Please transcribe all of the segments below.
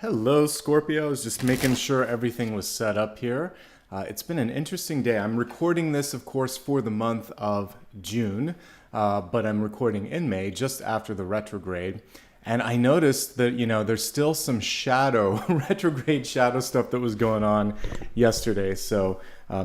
Hello, Scorpio. I was just making sure everything was set up here. It's been an interesting day. I'm recording this, of course, for the month of June, but I'm recording in May, just after the retrograde. And I noticed that, there's still some shadow, retrograde shadow stuff that was going on yesterday. So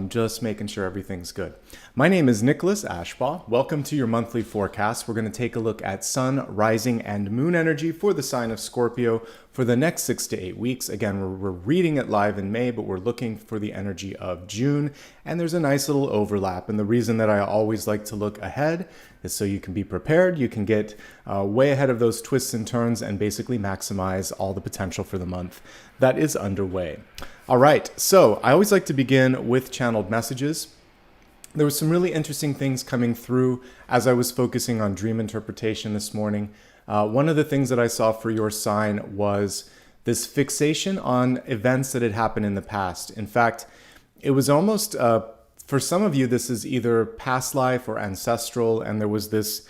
just making sure everything's good. My name is Nicholas Ashbaugh. Welcome to your monthly forecast. We're going to take a look at sun, rising, and moon energy for the sign of Scorpio for the next 6 to 8 weeks. Again, we're reading it live in May, but we're looking for the energy of June. And there's a nice little overlap. And the reason that I always like to look ahead is so you can be prepared. You can get way ahead of those twists and turns and basically maximize all the potential for the month that is underway. All right, so I always like to begin with channeled messages. There were some really interesting things coming through as I was focusing on dream interpretation this morning. One of the things that I saw for your sign was this fixation on events that had happened in the past. In fact, it was almost, for some of you, this is either past life or ancestral, and there was this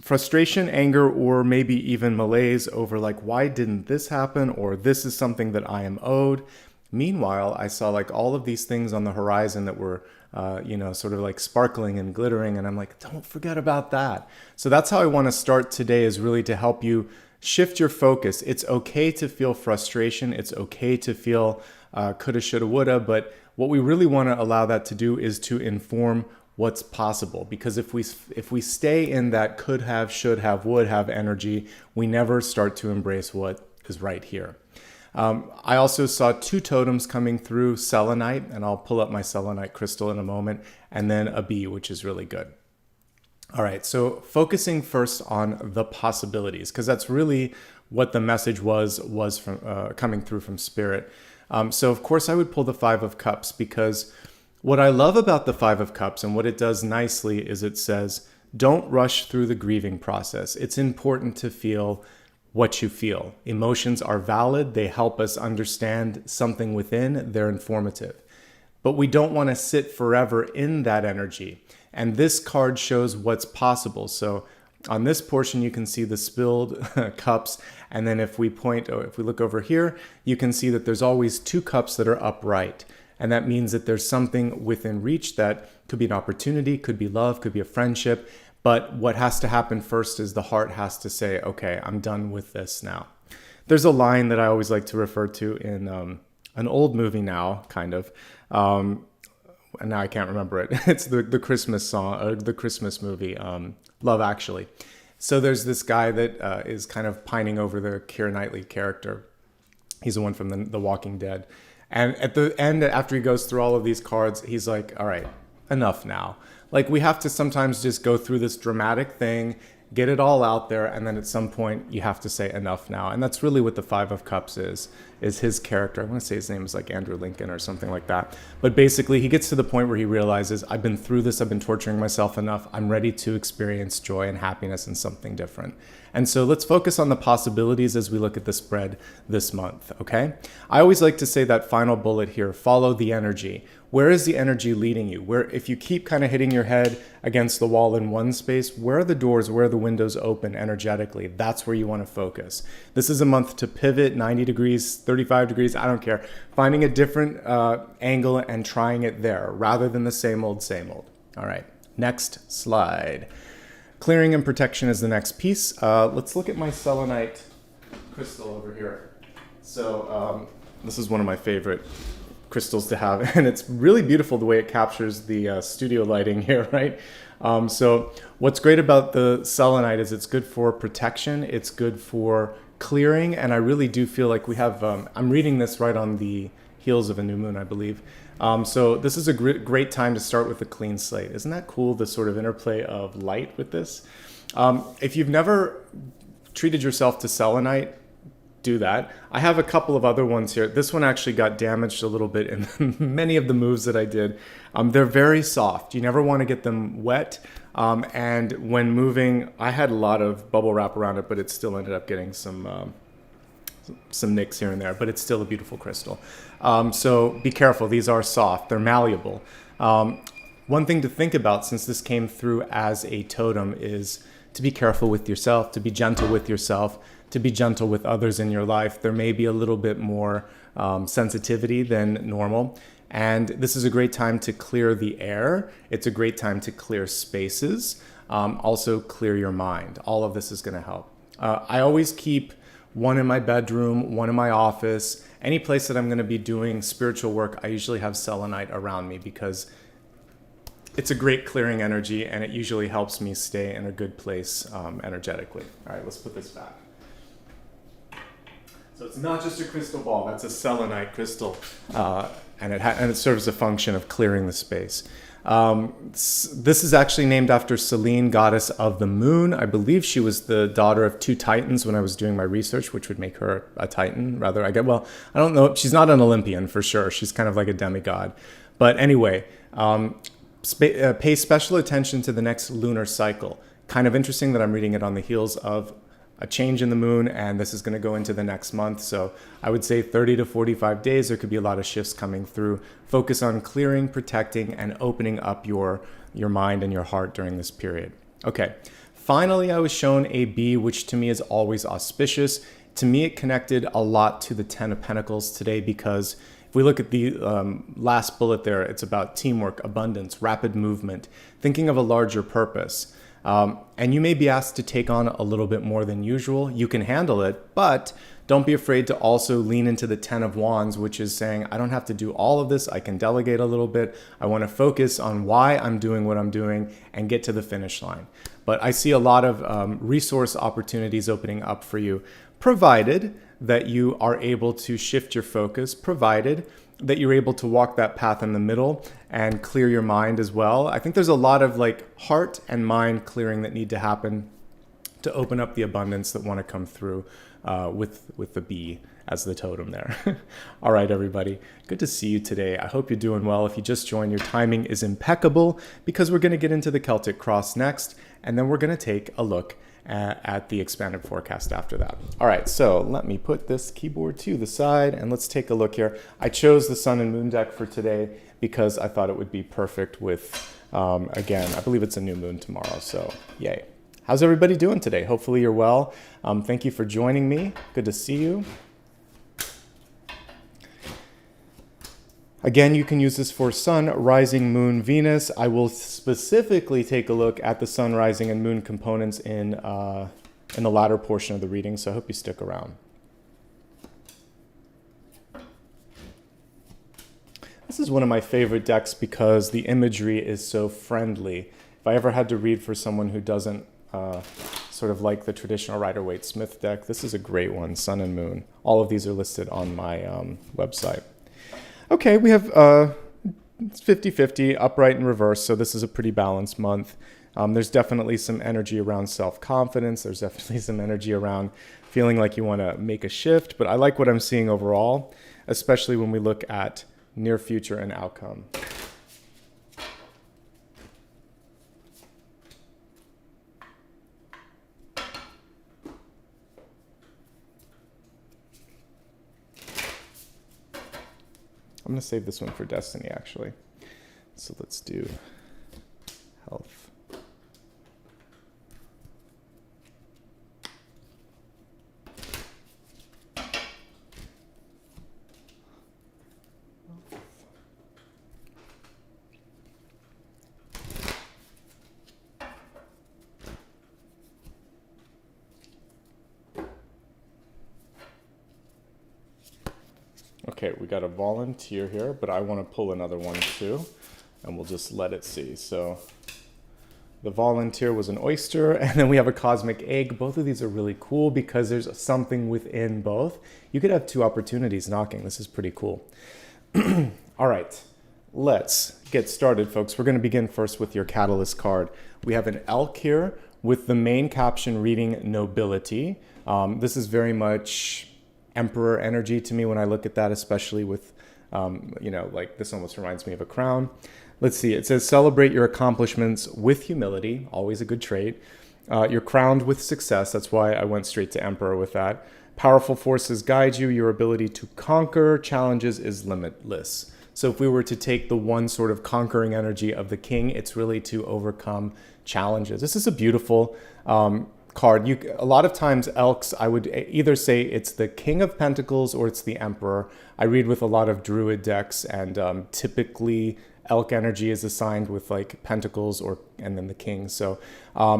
frustration, anger, or maybe even malaise over like, why didn't this happen? Or this is something that I am owed. Meanwhile, I saw like all of these things on the horizon that were, sort of like sparkling and glittering. And I'm like, don't forget about that. So that's how I want to start today, is really to help you shift your focus. It's okay to feel frustration. It's okay to feel coulda, shoulda, woulda. But what we really want to allow that to do is to inform what's possible. Because if we stay in that could have, should have, would have energy, we never start to embrace what is right here. I also saw two totems coming through, selenite, and I'll pull up my selenite crystal in a moment, and then a bee, which is really good. All right, so focusing first on the possibilities, because that's really what the message was from coming through from Spirit. So of course I would pull the Five of Cups, because what I love about the Five of Cups and what it does nicely is it says, don't rush through the grieving process. It's important to feel what you feel. Emotions are valid. They help us understand something within. They're informative. But we don't want to sit forever in that energy. And this card shows what's possible. So on this portion, you can see the spilled cups. And then if we look over here, you can see that there's always two cups that are upright. And that means that there's something within reach that could be an opportunity, could be love, could be a friendship. But what has to happen first is the heart has to say, okay, I'm done with this now. There's a line that I always like to refer to in an old movie now, kind of. And now I can't remember it. It's the Christmas song, the Christmas movie, Love Actually. So there's this guy that is kind of pining over the Keira Knightley character. He's the one from the Walking Dead. And at the end, after he goes through all of these cards, he's like, all right, enough now. Like, we have to sometimes just go through this dramatic thing, get it all out there, and then at some point you have to say enough now. And that's really what the Five of Cups is his character. I want to say his name is like Andrew Lincoln or something like that. But basically he gets to the point where he realizes, I've been through this, I've been torturing myself enough. I'm ready to experience joy and happiness in something different. And so let's focus on the possibilities as we look at the spread this month, okay? I always like to say that final bullet here, follow the energy. Where is the energy leading you? Where, if you keep kind of hitting your head against the wall in one space, where are the doors, where are the windows open energetically? That's where you want to focus. This is a month to pivot 90 degrees, 35 degrees, I don't care. Finding a different angle and trying it there rather than the same old, same old. All right, next slide. Clearing and protection is the next piece. Let's look at my selenite crystal over here. So this is one of my favorite crystals to have, and it's really beautiful the way it captures the studio lighting here, right? So what's great about the selenite is it's good for protection, it's good for clearing, and I really do feel like we have, I'm reading this right on the heels of a new moon, I believe. So this is a great time to start with a clean slate. Isn't that cool, the sort of interplay of light with this? If you've never treated yourself to selenite, do that. I have a couple of other ones here. This one actually got damaged a little bit in many of the moves that I did. They're very soft. You never want to get them wet. And when moving, I had a lot of bubble wrap around it, but it still ended up getting some nicks here and there, but it's still a beautiful crystal. So be careful. These are soft. They're malleable. One thing to think about, since this came through as a totem, is to be careful with yourself, to be gentle with yourself, to be gentle with others in your life. There may be a little bit more sensitivity than normal. And this is a great time to clear the air. It's a great time to clear spaces. Also clear your mind. All of this is going to help. I always keep one in my bedroom, one in my office. Any place that I'm going to be doing spiritual work, I usually have selenite around me because it's a great clearing energy and it usually helps me stay in a good place energetically. All right, let's put this back. So it's not just a crystal ball, that's a selenite crystal. And it serves a function of clearing the space. This is actually named after Selene, goddess of the moon. I believe she was the daughter of two titans when I was doing my research, which would make her a titan, rather. I don't know. She's not an Olympian for sure. She's kind of like a demigod. But anyway, pay special attention to the next lunar cycle. Kind of interesting that I'm reading it on the heels of a change in the moon, and this is going to go into the next month. So I would say 30 to 45 days, there could be a lot of shifts coming through. Focus on clearing, protecting, and opening up your mind and your heart during this period. Okay, finally, I was shown a bee, which to me is always auspicious. To me, it connected a lot to the 10 of Pentacles today because if we look at the last bullet there, it's about teamwork, abundance, rapid movement, thinking of a larger purpose. And you may be asked to take on a little bit more than usual. You can handle it, but don't be afraid to also lean into the 10 of Wands, which is saying, I don't have to do all of this. I can delegate a little bit. I want to focus on why I'm doing what I'm doing and get to the finish line. But I see a lot of resource opportunities opening up for you, provided that you are able to shift your focus, provided that you're able to walk that path in the middle and clear your mind as well. I think there's a lot of heart and mind clearing that need to happen to open up the abundance that want to come through with the bee as the totem there. All right, everybody. Good to see you today. I hope you're doing well. If you just joined, your timing is impeccable because we're going to get into the Celtic Cross next, and then we're going to take a look at the expanded forecast after that. All right, so let me put this keyboard to the side and let's take a look here. I chose the Sun and Moon deck for today because I thought it would be perfect with, again, I believe it's a new moon tomorrow, so yay. How's everybody doing today? Hopefully you're well. Thank you for joining me. Good to see you. Again, you can use this for Sun, Rising, Moon, Venus. I will specifically take a look at the Sun, Rising, and Moon components in the latter portion of the reading, so I hope you stick around. This is one of my favorite decks because the imagery is so friendly. If I ever had to read for someone who doesn't sort of like the traditional Rider-Waite-Smith deck, this is a great one, Sun and Moon. All of these are listed on my website. Okay, we have it's 50-50, upright and reverse, so this is a pretty balanced month. There's definitely some energy around self-confidence. There's definitely some energy around feeling like you want to make a shift, but I like what I'm seeing overall, especially when we look at near future and outcome. I'm going to save this one for Destiny, actually. So let's do health. Okay, we got a volunteer here, but I want to pull another one too, and we'll just let it see. So the volunteer was an oyster, and then we have a cosmic egg. Both of these are really cool because there's something within both. You could have two opportunities knocking. This is pretty cool. All right, let's get started, folks. We're going to begin first with your catalyst card. We have an elk here with the main caption reading nobility. This is very much emperor energy to me when I look at that, especially with, like this almost reminds me of a crown. Let's see, it says celebrate your accomplishments with humility, always a good trait. You're crowned with success. That's why I went straight to emperor with that. Powerful forces guide you. Your ability to conquer challenges is limitless. So if we were to take the one sort of conquering energy of the king, it's really to overcome challenges. This is a beautiful card. A lot of times elks, I would either say it's the King of Pentacles or it's the Emperor. I read with a lot of Druid decks, and typically elk energy is assigned with like Pentacles and then the King. So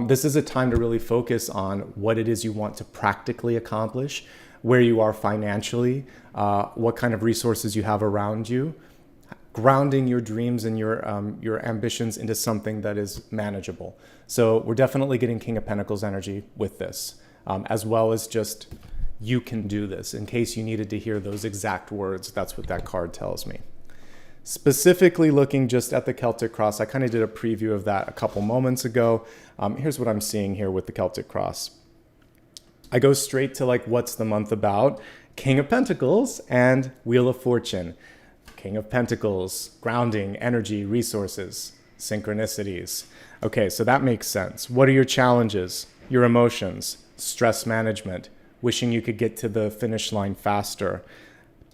this is a time to really focus on what it is you want to practically accomplish, where you are financially, what kind of resources you have around you, grounding your dreams and your ambitions into something that is manageable. So we're definitely getting King of Pentacles energy with this, as well as just you can do this. In case you needed to hear those exact words, that's what that card tells me. Specifically looking just at the Celtic Cross, I kind of did a preview of that a couple moments ago. Here's what I'm seeing here with the Celtic Cross. I go straight to like, what's the month about? King of Pentacles and Wheel of Fortune. King of Pentacles, grounding, energy, resources, synchronicities. Okay, so that makes sense. What are your challenges? Your emotions, stress management, wishing you could get to the finish line faster,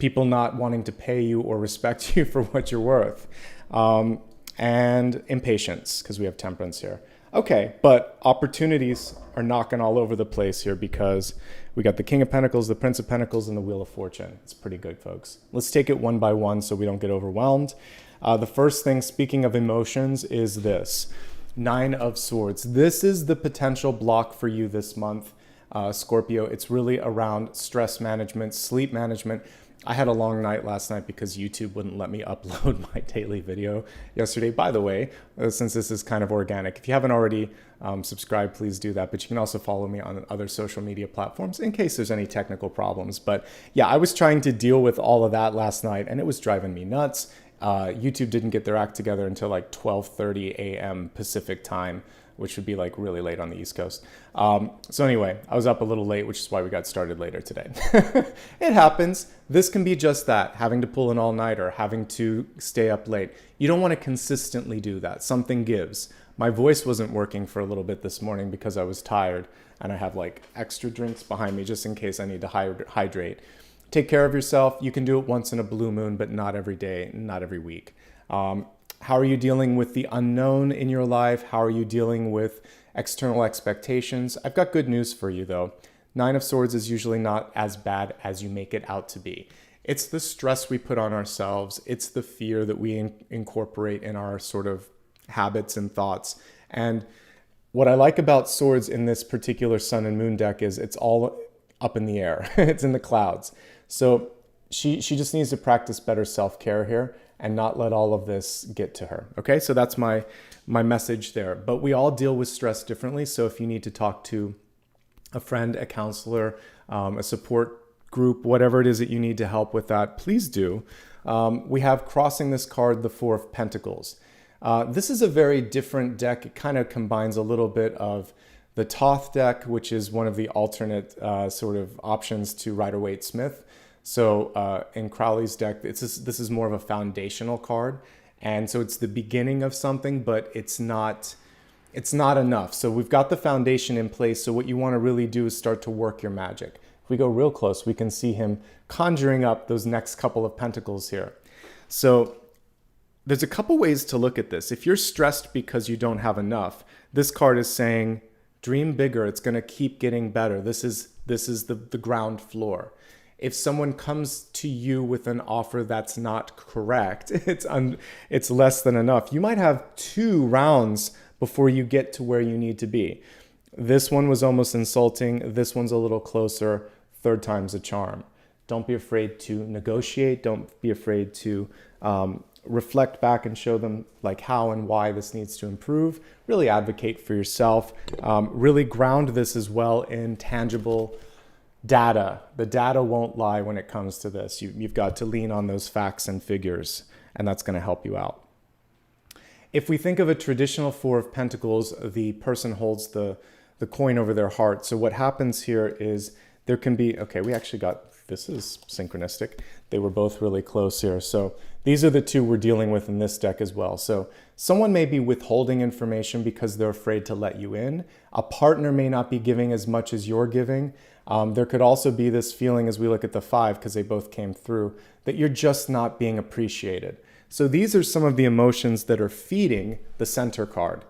people not wanting to pay you or respect you for what you're worth, and impatience, because we have temperance here. Okay, but opportunities are knocking all over the place here because we got the King of Pentacles, the Prince of Pentacles, and the Wheel of Fortune. It's pretty good, folks. Let's take it one by one so we don't get overwhelmed. The first thing, speaking of emotions, is this. 9 of Swords. This is the potential block for you this month, Scorpio. It's really around stress management, sleep management. I had a long night last night because YouTube wouldn't let me upload my daily video yesterday. By the way, since this is kind of organic, if you haven't already subscribed, please do that. But you can also follow me on other social media platforms in case there's any technical problems. But yeah, I was trying to deal with all of that last night and it was driving me nuts. YouTube didn't get their act together until like 12:30 a.m. Pacific time, which would be like really late on the East Coast. So anyway, I was up a little late, which is why we got started later today. It happens. This can be just that, having to pull an all-nighter, having to stay up late. You don't want to consistently do that. Something gives. My voice wasn't working for a little bit this morning because I was tired, and I have like extra drinks behind me just in case I need to hydrate. Take care of yourself. You can do it once in a blue moon, but not every day, not every week. How are you dealing with the unknown in your life? How are you dealing with external expectations? I've got good news for you though. 9 of Swords is usually not as bad as you make it out to be. It's the stress we put on ourselves. It's the fear that we incorporate in our sort of habits and thoughts. And what I like about Swords in this particular Sun and Moon deck is it's all up in the air. It's in the clouds. So she just needs to practice better self-care here and not let all of this get to her. Okay, so that's my message there. But we all deal with stress differently. So if you need to talk to a friend, a counselor, a support group, whatever it is that you need to help with that, please do. We have crossing this card, the 4 of Pentacles. This is a very different deck. It kind of combines a little bit of the Toth deck, which is one of the alternate sort of options to Rider-Waite-Smith. So in Crowley's deck, this is more of a foundational card. And so it's the beginning of something, but it's not enough. So we've got the foundation in place. So what you want to really do is start to work your magic. If we go real close, we can see him conjuring up those next couple of pentacles here. So there's a couple ways to look at this. If you're stressed because you don't have enough, this card is saying, dream bigger. It's going to keep getting better. This is the ground floor. If someone comes to you with an offer that's not correct, it's less than enough. You might have 2 rounds before you get to where you need to be. This one was almost insulting. This one's a little closer. 3rd time's a charm. Don't be afraid to negotiate. Don't be afraid to reflect back and show them like how and why this needs to improve. Really advocate for yourself. Really ground this as well in tangible data. The data won't lie when it comes to this. You've got to lean on those facts and figures, and that's going to help you out. If we think of a traditional 4 of Pentacles, the person holds the coin over their heart. So what happens here is there can be, okay, we actually got, this is synchronistic. They were both really close here. So these are the 2 we're dealing with in this deck as well. So someone may be withholding information because they're afraid to let you in. A partner may not be giving as much as you're giving. There could also be this feeling as we look at the 5, because they both came through, that you're just not being appreciated. So these are some of the emotions that are feeding the center card.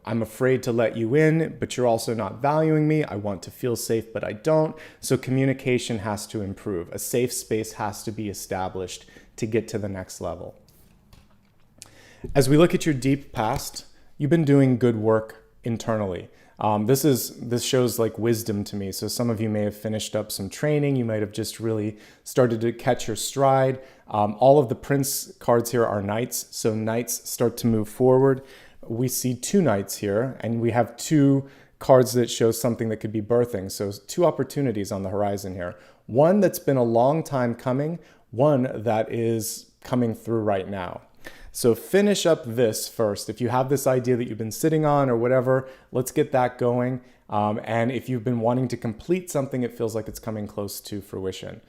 I'm afraid to let you in, but you're also not valuing me. I want to feel safe, but I don't. So communication has to improve. A safe space has to be established to get to the next level. As we look at your deep past, you've been doing good work internally. This shows like wisdom to me. So some of you may have finished up some training. You might have just really started to catch your stride. All of the prince cards here are knights. So knights start to move forward. We see 2 knights here, and we have 2 cards that show something that could be birthing. So 2 opportunities on the horizon here. One that's been a long time coming, one that is coming through right now. So finish up this first. If you have this idea that you've been sitting on or whatever, let's get that going. And if you've been wanting to complete something, it feels like it's coming close to fruition.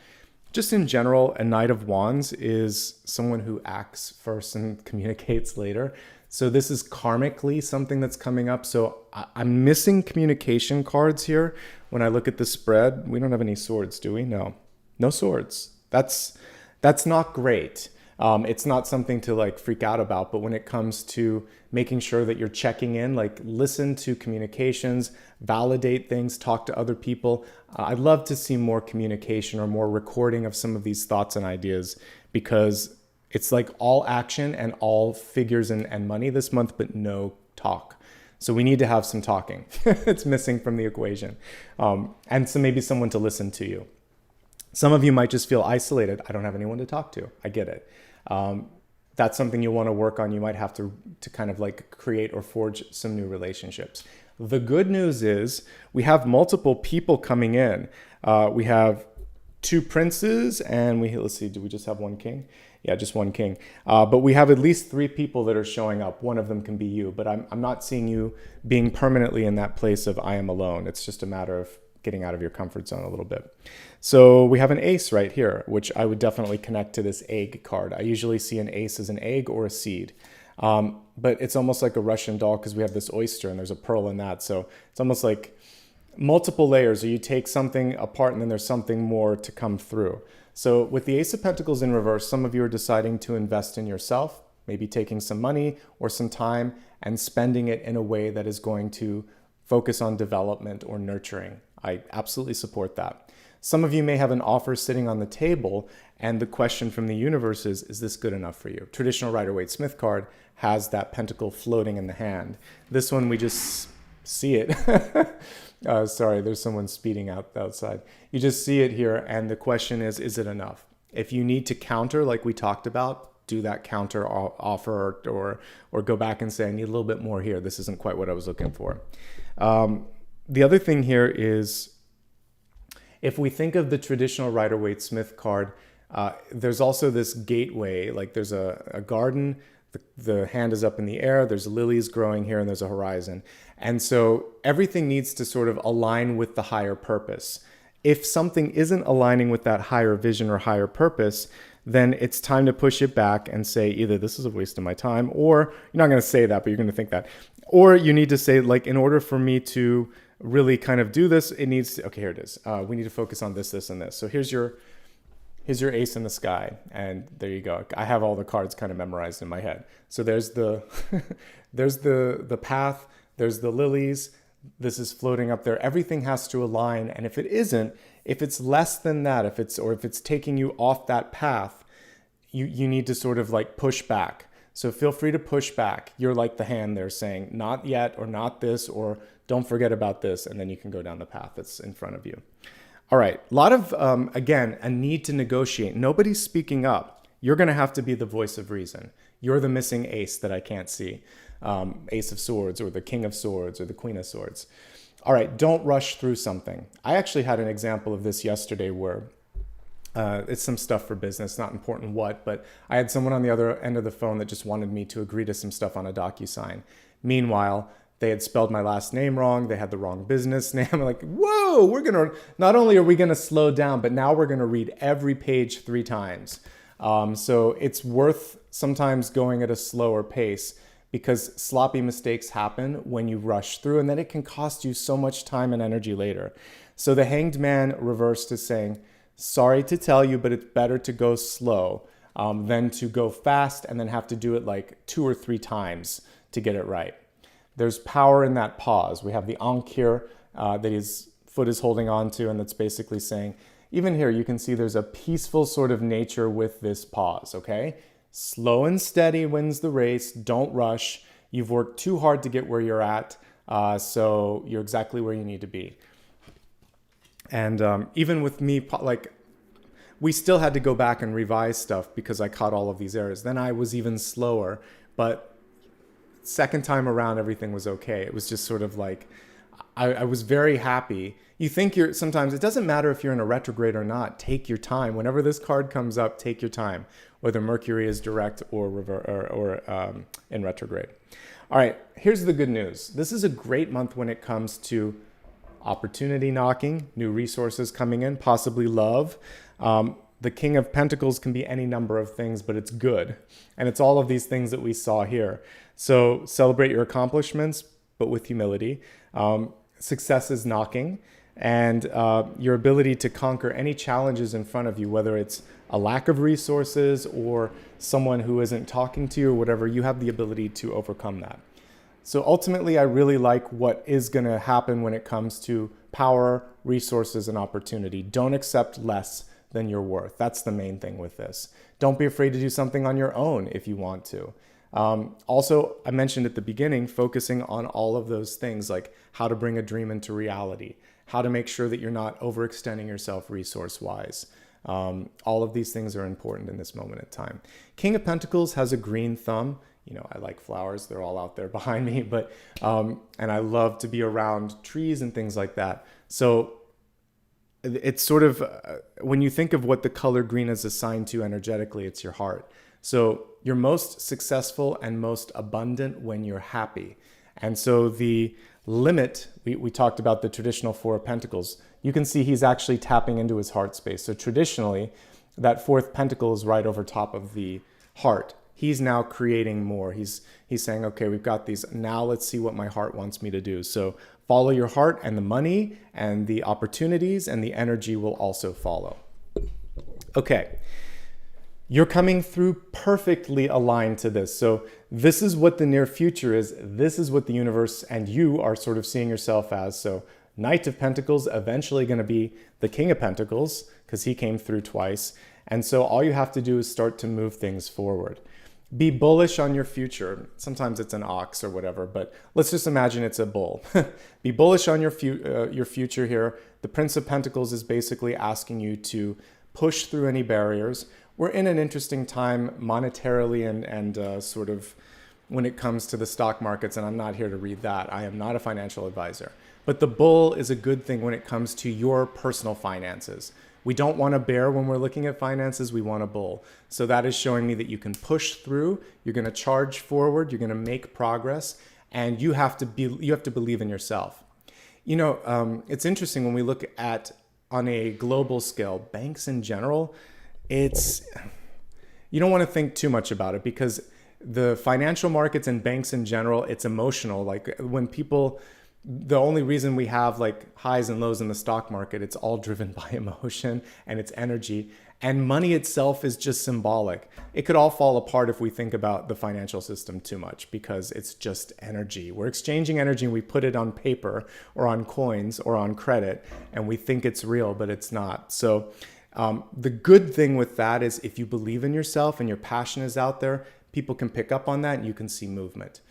Just in general, a Knight of Wands is someone who acts first and communicates later. So this is karmically something that's coming up. So I'm missing communication cards here. When I look at the spread, we don't have any swords, do we? No swords. That's not great. It's not something to like freak out about, but when it comes to making sure that you're checking in, like listen to communications, validate things, talk to other people. I'd love to see more communication or more recording of some of these thoughts and ideas, because it's like all action and all figures and money this month, but no talk. So we need to have some talking. It's missing from the equation. And so maybe someone to listen to you. Some of you might just feel isolated. I don't have anyone to talk to. I get it. That's something you'll want to work on. You might have to kind of like create or forge some new relationships. The good news is we have multiple people coming in. We have 2 princes and let's see, do we just have 1 king? Yeah, just 1 king. But we have at least 3 people that are showing up. One of them can be you, but I'm not seeing you being permanently in that place of I am alone. It's just a matter of getting out of your comfort zone a little bit. So we have an ace right here, which I would definitely connect to this egg card. I usually see an ace as an egg or a seed. But it's almost like a Russian doll because we have this oyster and there's a pearl in that. So it's almost like multiple layers, or you take something apart and then there's something more to come through. So with the Ace of Pentacles in reverse, some of you are deciding to invest in yourself, maybe taking some money or some time and spending it in a way that is going to focus on development or nurturing. I absolutely support that. Some of you may have an offer sitting on the table, and the question from the universe is this good enough for you? Traditional Rider-Waite-Smith card has that pentacle floating in the hand. This one, we just see it. Sorry, there's someone speeding outside. You just see it here, and the question is it enough? If you need to counter, like we talked about, do that counter offer or go back and say, I need a little bit more here. This isn't quite what I was looking for. The other thing here is, if we think of the traditional Rider-Waite-Smith card, there's also this gateway, like there's a garden, the hand is up in the air, there's lilies growing here, and there's a horizon. And so everything needs to sort of align with the higher purpose. If something isn't aligning with that higher vision or higher purpose, then it's time to push it back and say either this is a waste of my time, or you're not going to say that, but you're going to think that. Or you need to say, like, in order for me to really kind of do this, it needs to, okay, here it is. We need to focus on this, this, and this. So here's your ace in the sky, and there you go. I have all the cards kind of memorized in my head. So there's the there's the path, there's the lilies, this is floating up there. Everything has to align, and if it isn't, if it's less than that, if it's taking you off that path, you need to sort of like push back. So feel free to push back. You're like the hand there saying, not yet, or not this, or don't forget about this, and then you can go down the path that's in front of you. All right, a lot of, again, a need to negotiate. Nobody's speaking up. You're going to have to be the voice of reason. You're the missing ace that I can't see. Ace of Swords, or the King of Swords, or the Queen of Swords. All right, don't rush through something. I actually had an example of this yesterday where it's some stuff for business, not important what, but I had someone on the other end of the phone that just wanted me to agree to some stuff on a DocuSign. Meanwhile, they had spelled my last name wrong. They had the wrong business name. I'm like, whoa, not only are we going to slow down, but now we're going to read every page 3 times. So it's worth sometimes going at a slower pace, because sloppy mistakes happen when you rush through, and then it can cost you so much time and energy later. So the Hanged Man reversed is saying, sorry to tell you, but it's better to go slow than to go fast and then have to do it like 2 or 3 times to get it right. There's power in that pause. We have the Ankh here that his foot is holding on to, and that's basically saying, even here, you can see there's a peaceful sort of nature with this pause, okay? Slow and steady wins the race. Don't rush. You've worked too hard to get where you're at, so you're exactly where you need to be. And even with me, like, we still had to go back and revise stuff because I caught all of these errors. Then I was even slower, but second time around, everything was okay. It was just sort of like, I was very happy. You think sometimes it doesn't matter if you're in a retrograde or not. Take your time. Whenever this card comes up, take your time, whether Mercury is direct or in retrograde. All right, here's the good news. This is a great month when it comes to opportunity knocking, new resources coming in, possibly love. The King of Pentacles can be any number of things, but it's good. And it's all of these things that we saw here. So celebrate your accomplishments, but with humility. Success is knocking. And your ability to conquer any challenges in front of you, whether it's a lack of resources or someone who isn't talking to you or whatever, you have the ability to overcome that. So ultimately, I really like what is going to happen when it comes to power, resources, and opportunity. Don't accept less than your worth. That's the main thing with this. Don't be afraid to do something on your own if you want to. Also, I mentioned at the beginning, focusing on all of those things, like how to bring a dream into reality, how to make sure that you're not overextending yourself resource-wise. All of these things are important in this moment in time. King of Pentacles has a green thumb. You know, I like flowers. They're all out there behind me, but and I love to be around trees and things like that. So it's sort of, when you think of what the color green is assigned to energetically, it's your heart. So you're most successful and most abundant when you're happy. And so the limit, we talked about the traditional Four of Pentacles. You can see he's actually tapping into his heart space. So traditionally, that fourth pentacle is right over top of the heart. He's now creating more. He's saying, okay, we've got these. Now let's see what my heart wants me to do. So follow your heart, and the money and the opportunities and the energy will also follow. Okay. You're coming through perfectly aligned to this. So this is what the near future is. This is what the universe and you are sort of seeing yourself as. So Knight of Pentacles, eventually going to be the King of Pentacles because he came through twice. And so all you have to do is start to move things forward. Be bullish on your future. Sometimes it's an ox or whatever, but let's just imagine it's a bull. Be bullish on your future here. The Prince of Pentacles is basically asking you to push through any barriers. We're in an interesting time monetarily and sort of when it comes to the stock markets, and I'm not here to read that. I am not a financial advisor. But the bull is a good thing when it comes to your personal finances. We don't want a bear when we're looking at finances, we want a bull. So that is showing me that you can push through, you're going to charge forward, you're going to make progress, and you have to believe in yourself. You know, it's interesting when we look at, on a global scale, banks in general, you don't want to think too much about it because the financial markets and banks in general, it's emotional. Like when people, the only reason we have like highs and lows in the stock market, it's all driven by emotion and it's energy. And money itself is just symbolic. It could all fall apart if we think about the financial system too much because it's just energy. We're exchanging energy and we put it on paper or on coins or on credit and we think it's real, but it's not. So the good thing with that is if you believe in yourself and your passion is out there, people can pick up on that and you can see movement.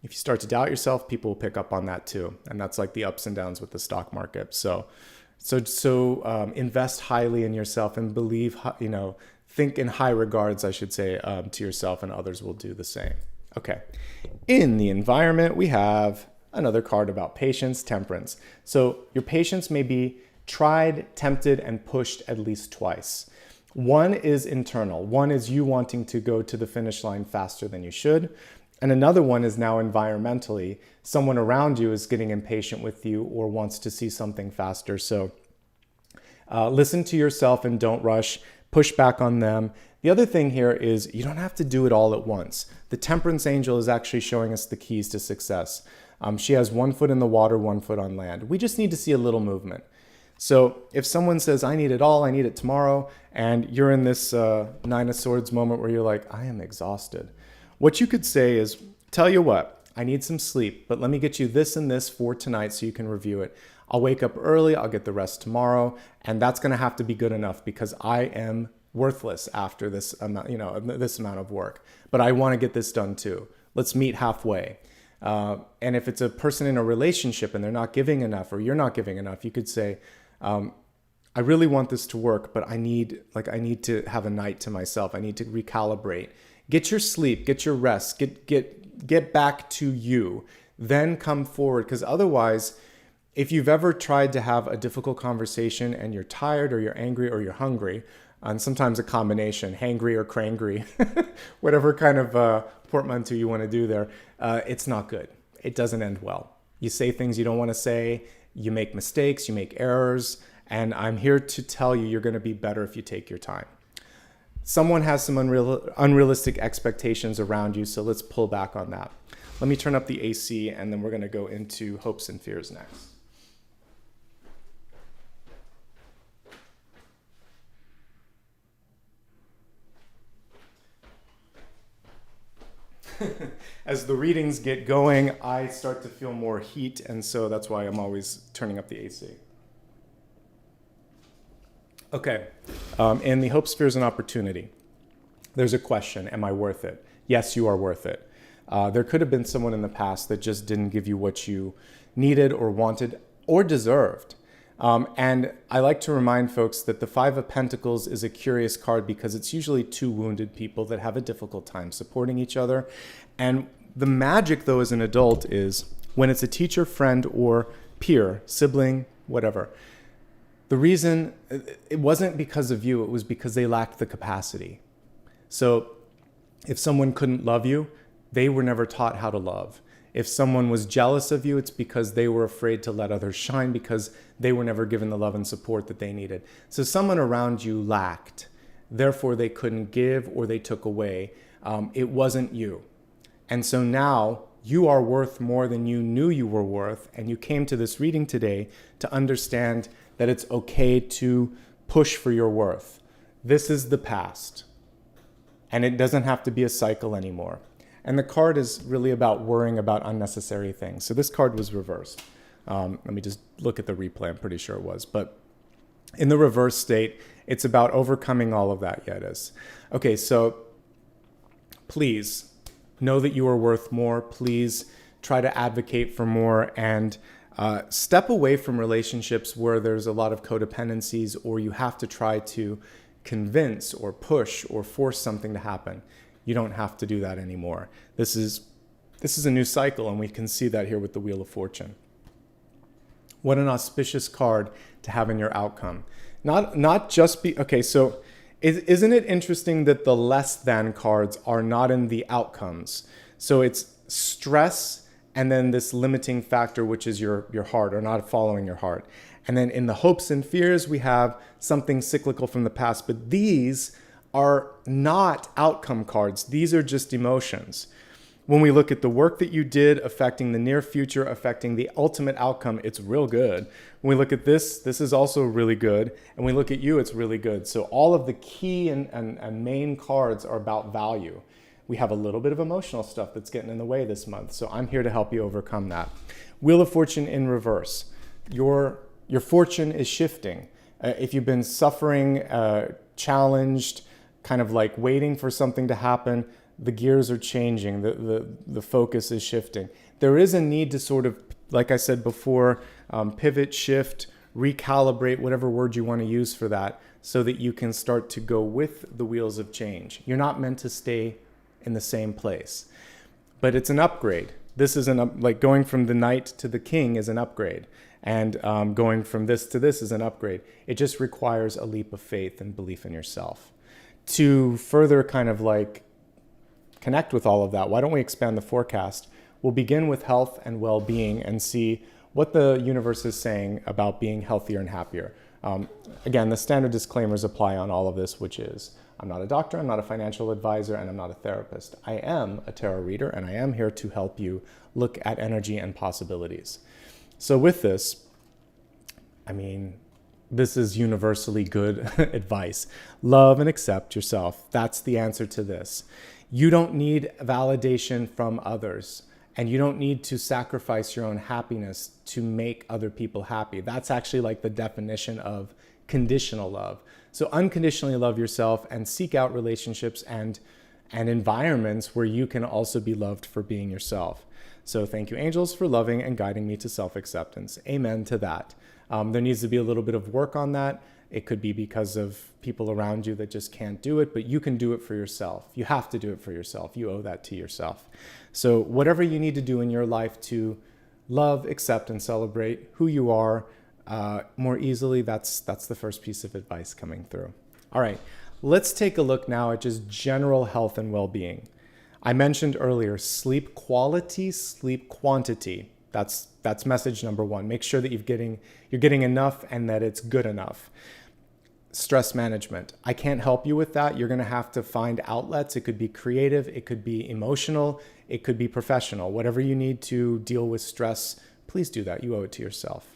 If you start to doubt yourself, people will pick up on that too. And that's like the ups and downs with the stock market. So invest highly in yourself and believe, think in high regards, I should say, to yourself, and others will do the same. Okay. In the environment, we have another card about patience, temperance. So your patience may be tried, tempted, and pushed at least twice. One is internal. One is you wanting to go to the finish line faster than you should. And another one is now environmentally. Someone around you is getting impatient with you or wants to see something faster. So listen to yourself and don't rush. Push back on them. The other thing here is you don't have to do it all at once. The temperance angel is actually showing us the keys to success. She has 1 foot in the water, 1 foot on land. We just need to see a little movement. So if someone says, I need it all, I need it tomorrow, and you're in this Nine of Swords moment where you're like, I am exhausted. What you could say is, tell you what, I need some sleep, but let me get you this and this for tonight so you can review it. I'll wake up early, I'll get the rest tomorrow, and that's going to have to be good enough because I am worthless after this amount, this amount of work. But I want to get this done too. Let's meet halfway. And if it's a person in a relationship and they're not giving enough or you're not giving enough, you could say, I really want this to work, but I need to have a night to myself. I need to recalibrate. Get your sleep, get your rest, get back to you, then come forward. Because otherwise, if you've ever tried to have a difficult conversation and you're tired or you're angry or you're hungry, and sometimes a combination, hangry or crangry, whatever kind of portmanteau you want to do there, it's not good. It doesn't end well. You say things you don't want to say, you make mistakes, you make errors, and I'm here to tell you you're going to be better if you take your time. Someone has some unrealistic expectations around you, so let's pull back on that. Let me turn up the AC, and then we're going to go into hopes and fears next. As the readings get going, I start to feel more heat, and so that's why I'm always turning up the AC. Okay, in the hopes, fears, and opportunity, there's a question, am I worth it? Yes, you are worth it. There could have been someone in the past that just didn't give you what you needed or wanted or deserved. And I like to remind folks that the Five of Pentacles is a curious card because it's usually two wounded people that have a difficult time supporting each other. And the magic, though, as an adult is when it's a teacher, friend, or peer, sibling, whatever, the reason it wasn't because of you, it was because they lacked the capacity. So if someone couldn't love you, they were never taught how to love. If someone was jealous of you, it's because they were afraid to let others shine because they were never given the love and support that they needed. So someone around you lacked, therefore they couldn't give or they took away. It wasn't you. And so now you are worth more than you knew you were worth. And you came to this reading today to understand that it's okay to push for your worth. This is the past. And it doesn't have to be a cycle anymore. And the card is really about worrying about unnecessary things. So this card was reversed. Let me just look at the replay. I'm pretty sure it was. But in the reverse state, it's about overcoming all of that, Yetis. Okay, so please know that you are worth more. Please try to advocate for more and step away from relationships where there's a lot of codependencies or you have to try to convince or push or force something to happen. You don't have to do that anymore. This is a new cycle, and we can see that here with the Wheel of Fortune. What an auspicious card to have in your outcome. Not just be, okay, so isn't it interesting that the less than cards are not in the outcomes? So it's stress and then this limiting factor, which is your heart or not following your heart. And then in the hopes and fears, we have something cyclical from the past, but these are not outcome cards. These are just emotions. When we look at the work that you did affecting the near future, affecting the ultimate outcome, it's real good. When we look at this is also really good. And we look at you, it's really good. So all of the key and main cards are about value. We have a little bit of emotional stuff that's getting in the way this month. So I'm here to help you overcome that. Wheel of Fortune in reverse. Your fortune is shifting. If you've been suffering, challenged, kind of like waiting for something to happen, the gears are changing, the focus is shifting. There is a need to sort of, like I said before, pivot, shift, recalibrate, whatever word you want to use for that, so that you can start to go with the wheels of change. You're not meant to stay in the same place, but it's an upgrade. This is like going from the knight to the king is an upgrade, and going from this to this is an upgrade. It just requires a leap of faith and belief in yourself. To further kind of like connect with all of that, why don't we expand the forecast? We'll begin with health and well-being and see what the universe is saying about being healthier and happier. Again, the standard disclaimers apply on all of this, which is I'm not a doctor, I'm not a financial advisor, and I'm not a therapist. I am a tarot reader, and I am here to help you look at energy and possibilities. So with this, this is universally good advice. Love and accept yourself. That's the answer to this. You don't need validation from others. And you don't need to sacrifice your own happiness to make other people happy. That's actually like the definition of conditional love. So unconditionally love yourself and seek out relationships and environments where you can also be loved for being yourself. So thank you, angels, for loving and guiding me to self-acceptance. Amen to that. There needs to be a little bit of work on that. It could be because of people around you that just can't do it, but you can do it for yourself. You have to do it for yourself. You owe that to yourself. So whatever you need to do in your life to love, accept, and celebrate who you are more easily, that's the first piece of advice coming through. All right, let's take a look now at just general health and well-being. I mentioned earlier, sleep quality, sleep quantity. That's message number one. Make sure that you're getting enough and that it's good enough. Stress management. I can't help you with that. You're going to have to find outlets. It could be creative. It could be emotional. It could be professional. Whatever you need to deal with stress, please do that. You owe it to yourself.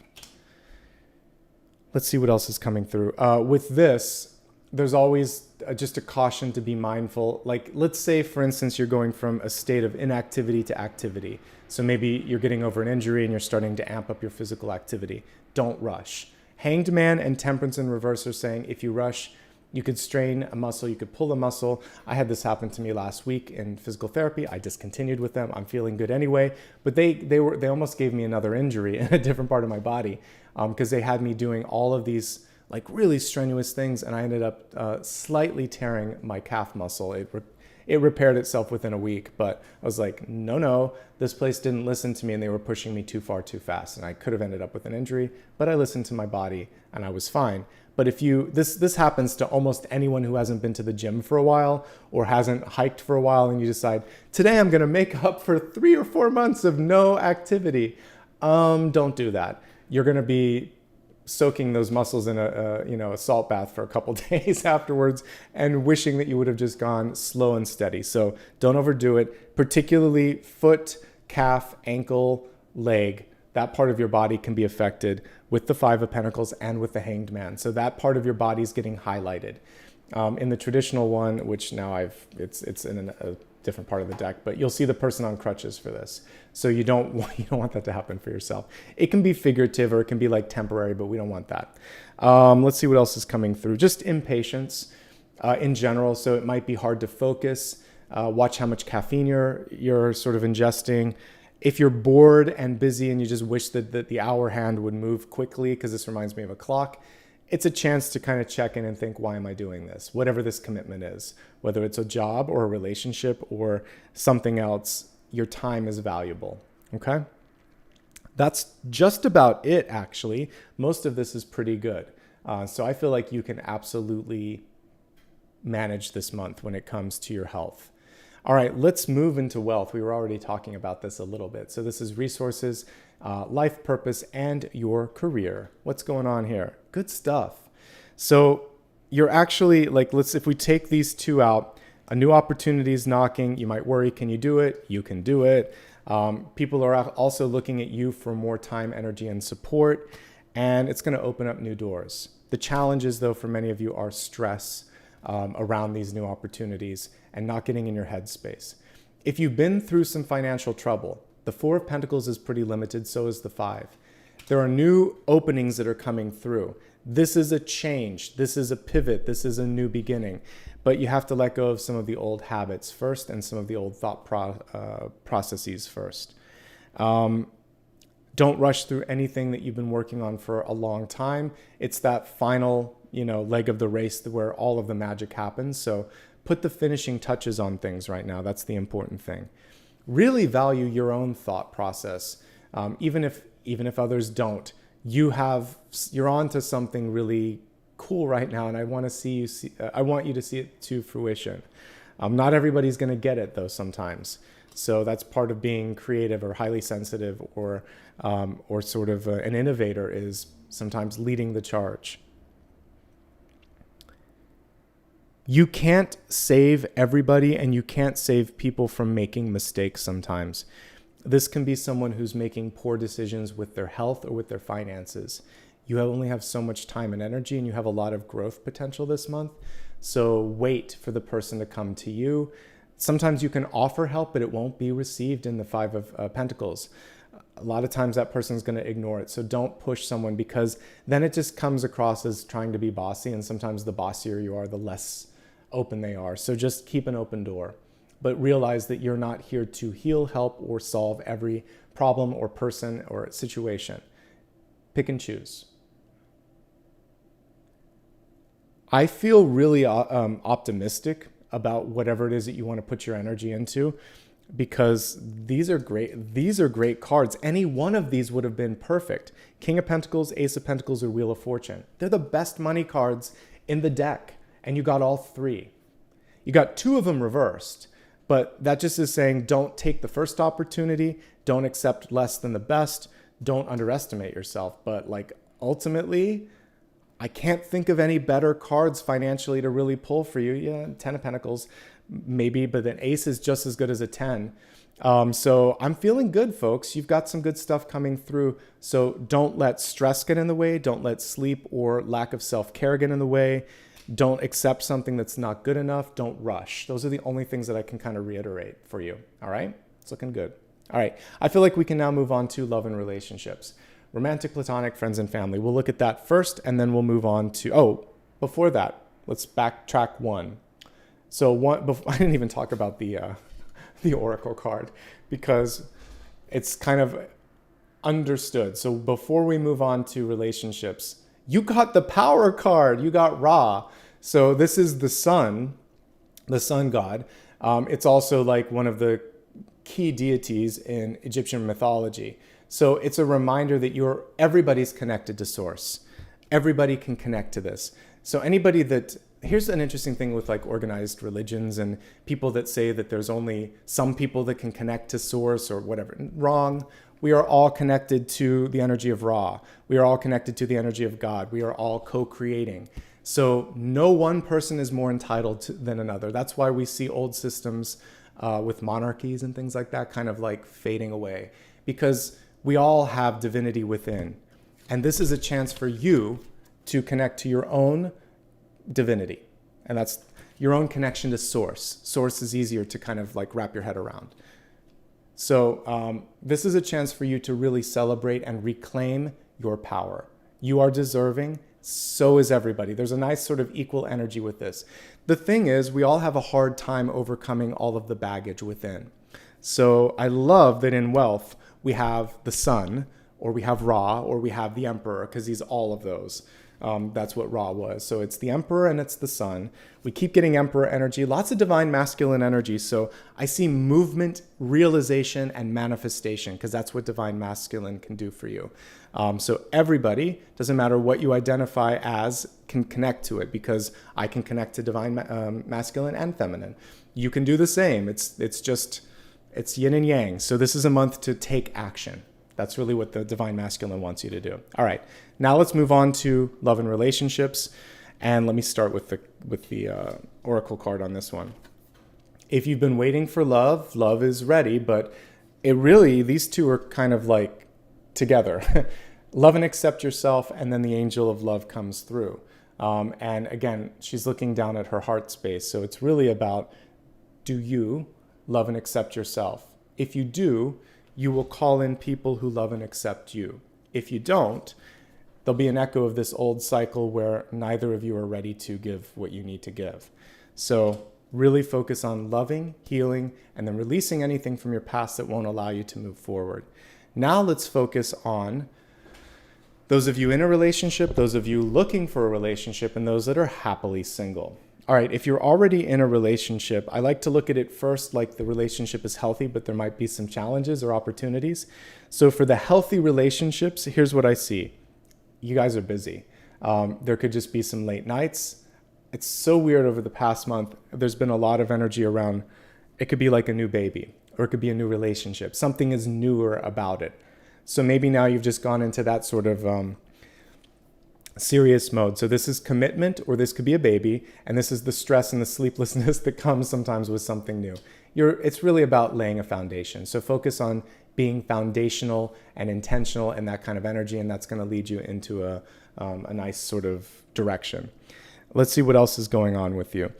Let's see what else is coming through. With this, there's always just a caution to be mindful. Like, let's say, for instance, you're going from a state of inactivity to activity. So maybe you're getting over an injury and you're starting to amp up your physical activity. Don't rush. Hanged Man and Temperance in Reverse are saying if you rush, you could strain a muscle, you could pull a muscle. I had this happen to me last week in physical therapy. I discontinued with them. I'm feeling good anyway. But they almost gave me another injury in a different part of my body because they had me doing all of these like really strenuous things, and I ended up slightly tearing my calf muscle. It repaired itself within a week, but I was like, no, this place didn't listen to me and they were pushing me too far too fast, and I could have ended up with an injury, but I listened to my body and I was fine. But if this happens to almost anyone who hasn't been to the gym for a while or hasn't hiked for a while, and you decide, today I'm going to make up for 3 or 4 months of no activity. Don't do that. You're going to be soaking those muscles in a salt bath for a couple days afterwards and wishing that you would have just gone slow and steady. So don't overdo it, particularly foot, calf, ankle, leg. That part of your body can be affected with the Five of Pentacles and with the Hanged Man. So that part of your body is getting highlighted. In the traditional one, which now it's in a different part of the deck, but you'll see the person on crutches for this. So you don't want that to happen for yourself. It can be figurative or it can be like temporary, but we don't want that. Let's see what else is coming through. Just impatience in general. So it might be hard to focus. Watch how much caffeine you're sort of ingesting. If you're bored and busy and you just wish that the hour hand would move quickly, because this reminds me of a clock, it's a chance to kind of check in and think, why am I doing this? Whatever this commitment is, whether it's a job or a relationship or something else, your time is valuable, okay? That's just about it, actually. Most of this is pretty good. So I feel like you can absolutely manage this month when it comes to your health. All right, let's move into wealth. We were already talking about this a little bit. So this is resources, life purpose, and your career. What's going on here? Good stuff. So you're actually if we take these two out, a new opportunity is knocking. You might worry, can you do it? You can do it. People are also looking at you for more time, energy, and support, and it's going to open up new doors. The challenges, though, for many of you are stress around these new opportunities and not getting in your headspace. If you've been through some financial trouble, the Four of Pentacles is pretty limited, so is the Five. There are new openings that are coming through. This is a change. This is a pivot. This is a new beginning. But you have to let go of some of the old habits first and some of the old thought processes first. Don't rush through anything that you've been working on for a long time. It's that final, leg of the race where all of the magic happens. So put the finishing touches on things right now. That's the important thing. Really value your own thought process, even if others don't. You're on to something really cool right now, and I want you to see it to fruition. Not everybody's going to get it though sometimes. So that's part of being creative or highly sensitive or sort of an innovator, is sometimes leading the charge. You can't save everybody, and you can't save people from making mistakes sometimes. This can be someone who's making poor decisions with their health or with their finances. You only have so much time and energy, and you have a lot of growth potential this month. So wait for the person to come to you. Sometimes you can offer help, but it won't be received in the Five of Pentacles. A lot of times that person's going to ignore it. So don't push someone, because then it just comes across as trying to be bossy. And sometimes the bossier you are, the less open they are. So just keep an open door, but realize that you're not here to heal, help, or solve every problem or person or situation. Pick and choose. I feel really optimistic about whatever it is that you want to put your energy into, because these are great. These are great cards. Any one of these would have been perfect. King of Pentacles, Ace of Pentacles, or Wheel of Fortune. They're the best money cards in the deck, and you got all three. You got two of them reversed, but that just is saying don't take the first opportunity, don't accept less than the best, don't underestimate yourself. But like ultimately, I can't think of any better cards financially to really pull for you. Yeah, 10 of Pentacles, maybe, but an Ace is just as good as a 10. So I'm feeling good, folks. You've got some good stuff coming through. So don't let stress get in the way. Don't let sleep or lack of self-care get in the way. Don't accept something that's not good enough. Don't rush. Those are the only things that I can kind of reiterate for you. All right? It's looking good. All right. I feel like we can now move on to love and relationships. Romantic, platonic, friends, and family. We'll look at that first, and then we'll move on to, before that, let's backtrack one. So I didn't even talk about the Oracle card, because it's kind of understood. So before we move on to relationships, you got the Power card. You got Ra. So this is the sun god. It's also like one of the key deities in Egyptian mythology. So it's a reminder that everybody's connected to source. Everybody can connect to this. So here's an interesting thing with like organized religions and people that say that there's only some people that can connect to source or whatever. Wrong. We are all connected to the energy of Ra. We are all connected to the energy of God. We are all co-creating. So no one person is more entitled than another. That's why we see old systems with monarchies and things like that kind of like fading away, because we all have divinity within. And this is a chance for you to connect to your own divinity. And that's your own connection to source. Source is easier to kind of like wrap your head around. So this is a chance for you to really celebrate and reclaim your power. You are deserving. So is everybody. There's a nice sort of equal energy with this. The thing is, we all have a hard time overcoming all of the baggage within. So I love that in wealth, we have the sun, or we have Ra, or we have the emperor, because he's all of those. That's what Ra was. So it's the emperor and it's the sun. We keep getting emperor energy, lots of divine masculine energy. So I see movement, realization, and manifestation, because that's what divine masculine can do for you. So everybody, doesn't matter what you identify as, can connect to it, because I can connect to divine masculine and feminine. You can do the same. It's yin and yang. So this is a month to take action. That's really what the divine masculine wants you to do. All right, now let's move on to love and relationships. And let me start with the Oracle card on this one. If you've been waiting for love, love is ready, but these two are kind of like together. Love and accept yourself, and then the angel of love comes through. And again, she's looking down at her heart space. So it's really about, do you love and accept yourself? If you do, you will call in people who love and accept you. If you don't, there'll be an echo of this old cycle where neither of you are ready to give what you need to give. So really focus on loving, healing, and then releasing anything from your past that won't allow you to move forward. Now let's focus on those of you in a relationship, those of you looking for a relationship, and those that are happily single. All right, if you're already in a relationship, I like to look at it first like the relationship is healthy, but there might be some challenges or opportunities. So for the healthy relationships, here's what I see. You guys are busy. There could just be some late nights. It's so weird over the past month. There's been a lot of energy around, it could be like a new baby, or it could be a new relationship. Something is newer about it. So maybe now you've just gone into that sort of serious mode. So this is commitment, or this could be a baby, and this is the stress and the sleeplessness that comes sometimes with something new. It's really about laying a foundation. So focus on being foundational and intentional and that kind of energy, and that's going to lead you into a nice sort of direction. Let's see what else is going on with you.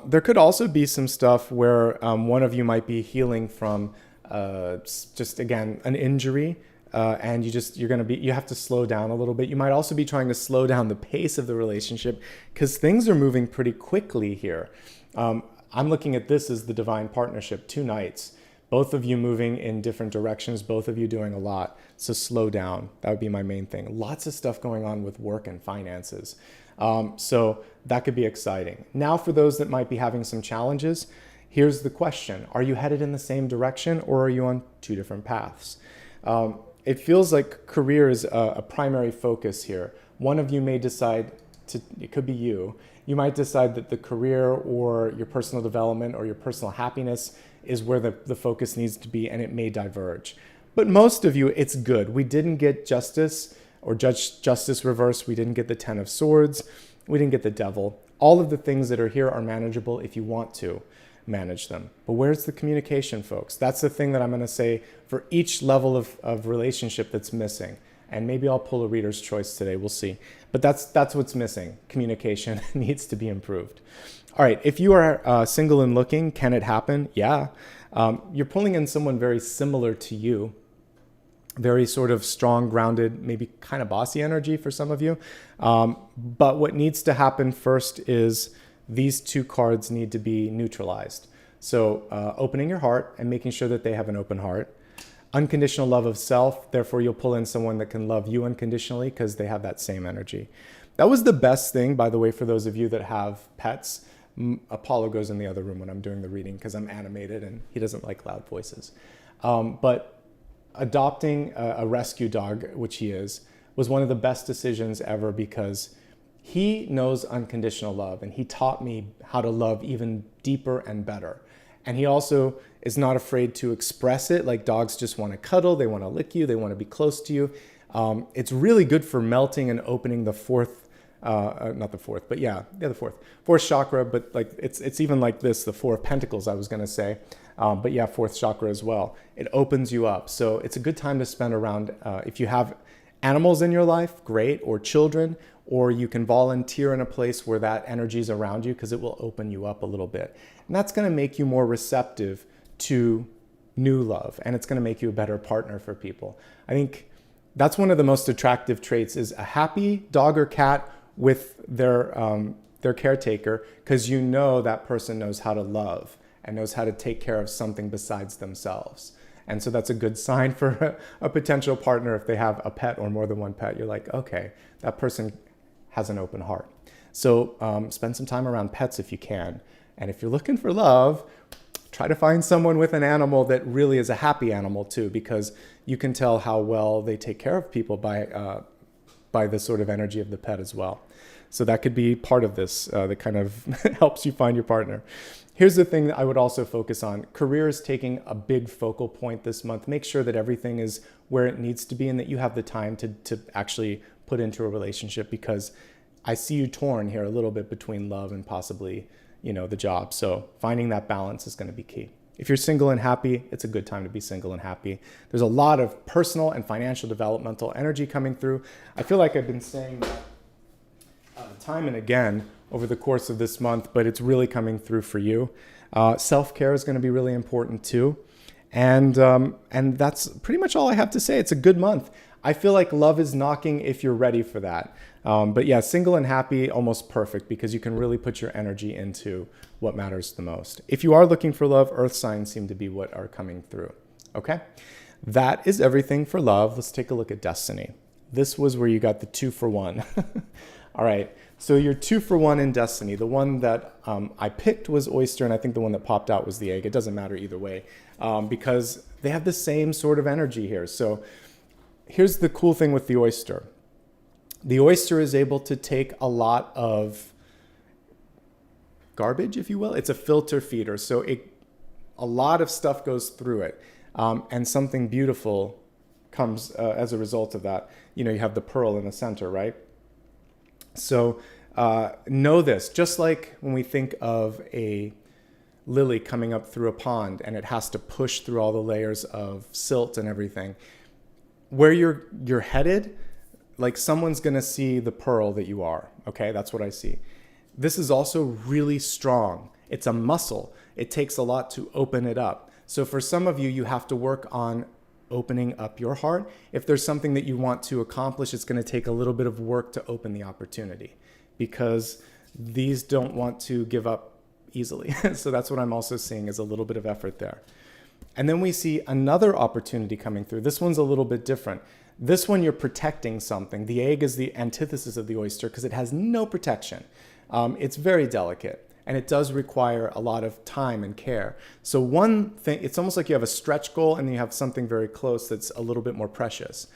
There could also be some stuff where one of you might be healing from just, again, an injury. And you have to slow down a little bit. You might also be trying to slow down the pace of the relationship because things are moving pretty quickly here. I'm looking at this as the divine partnership, 2 knights, both of you moving in different directions, both of you doing a lot. So slow down. That would be my main thing. Lots of stuff going on with work and finances. So that could be exciting. Now, for those that might be having some challenges, here's the question. Are you headed in the same direction or are you on 2 different paths? It feels like career is a primary focus here. One of you may decide it could be you might decide that the career or your personal development or your personal happiness is where the focus needs to be, and it may diverge. But most of you, it's good. We didn't get justice or justice reversed. We didn't get the 10 of Swords. We didn't get the Devil. All of the things that are here are manageable if you want to manage them. But where's the communication, folks? That's the thing that I'm going to say for each level of relationship that's missing. And maybe I'll pull a reader's choice today. We'll see. But that's what's missing. Communication needs to be improved. All right. If you are single and looking, can it happen? Yeah. You're pulling in someone very similar to you. Very sort of strong, grounded, maybe kind of bossy energy for some of you. But what needs to happen first is these 2 cards need to be neutralized. So opening your heart and making sure that they have an open heart. Unconditional love of self. Therefore, you'll pull in someone that can love you unconditionally because they have that same energy. That was the best thing, by the way, for those of you that have pets. Apollo goes in the other room when I'm doing the reading because I'm animated and he doesn't like loud voices. But adopting a rescue dog, which he is, was one of the best decisions ever because he knows unconditional love and he taught me how to love even deeper and better. And he also is not afraid to express it. Like dogs just want to cuddle, they want to lick you, they want to be close to you. It's really good for melting and opening the fourth chakra, but like it's even like this, the 4 of Pentacles, I was going to say. But yeah, 4th chakra as well. It opens you up. So it's a good time to spend around, if you have animals in your life, great, or children, or you can volunteer in a place where that energy is around you because it will open you up a little bit. And that's going to make you more receptive to new love, and it's going to make you a better partner for people. I think that's one of the most attractive traits is a happy dog or cat with their caretaker, because you know that person knows how to love and knows how to take care of something besides themselves. And so that's a good sign for a potential partner if they have a pet or more than one pet. You're like, okay, that person has an open heart. So spend some time around pets if you can. And if you're looking for love, try to find someone with an animal that really is a happy animal too, because you can tell how well they take care of people by the sort of energy of the pet as well. So that could be part of this that kind of helps you find your partner. Here's the thing that I would also focus on. Career is taking a big focal point this month. Make sure that everything is where it needs to be and that you have the time to actually put into a relationship, because I see you torn here a little bit between love and possibly, the job. So finding that balance is going to be key. If you're single and happy, it's a good time to be single and happy. There's a lot of personal and financial developmental energy coming through. I feel like I've been saying that time and again over the course of this month, but it's really coming through for you. Self-care is going to be really important too. And that's pretty much all I have to say. It's a good month. I feel like love is knocking if you're ready for that. But yeah, single and happy, almost perfect, because you can really put your energy into what matters the most. If you are looking for love, earth signs seem to be what are coming through. Okay? That is everything for love. Let's take a look at destiny. This was where you got the 2 for 1. All right. So you're 2 for 1 in destiny. The one that I picked was oyster, and I think the one that popped out was the egg. It doesn't matter either way, because they have the same sort of energy here. So here's the cool thing with the oyster. The oyster is able to take a lot of garbage, if you will. It's a filter feeder. So a lot of stuff goes through it, and something beautiful comes as a result of that. You have the pearl in the center, right? So know this, just like when we think of a lily coming up through a pond and it has to push through all the layers of silt and everything, where you're headed, like someone's going to see the pearl that you are. Okay, that's what I see. This is also really strong. It's a muscle. It takes a lot to open it up. So for some of you, you have to work on opening up your heart. If there's something that you want to accomplish, it's going to take a little bit of work to open the opportunity, because these don't want to give up easily. So that's what I'm also seeing, is a little bit of effort there. And then we see another opportunity coming through. This one's a little bit different. This one, you're protecting something. The egg is the antithesis of the oyster because it has no protection. It's very delicate, and it does require a lot of time and care. So one thing, it's almost like you have a stretch goal and you have something very close that's a little bit more precious.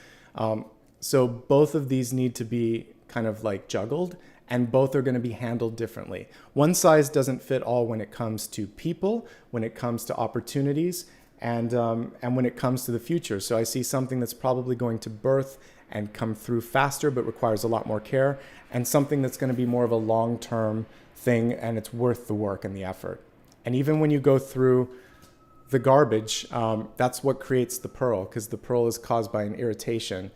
So both of these need to be kind of like juggled, and both are going to be handled differently. One size doesn't fit all when it comes to people, when it comes to opportunities, and when it comes to the future. So I see something that's probably going to birth and come through faster, but requires a lot more care, and something that's going to be more of a long-term thing, and it's worth the work and the effort. And even when you go through the garbage, that's what creates the pearl, because the pearl is caused by an irritation,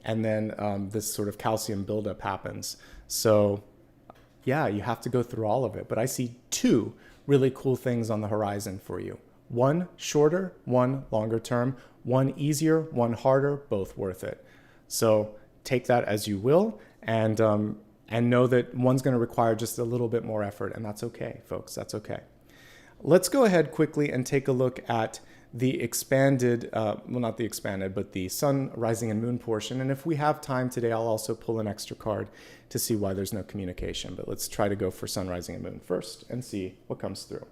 and then this sort of calcium buildup happens. So yeah, you have to go through all of it. But I see two really cool things on the horizon for you. One shorter, one longer term, one easier, one harder, both worth it. So take that as you will, and know that one's going to require just a little bit more effort, and that's okay, folks. That's okay. Let's go ahead quickly and take a look at the expanded, well, not the expanded, but the sun, rising, and moon portion. And if we have time today, I'll also pull an extra card to see why there's no communication. But let's try to go for sun, rising, and moon first and see what comes through.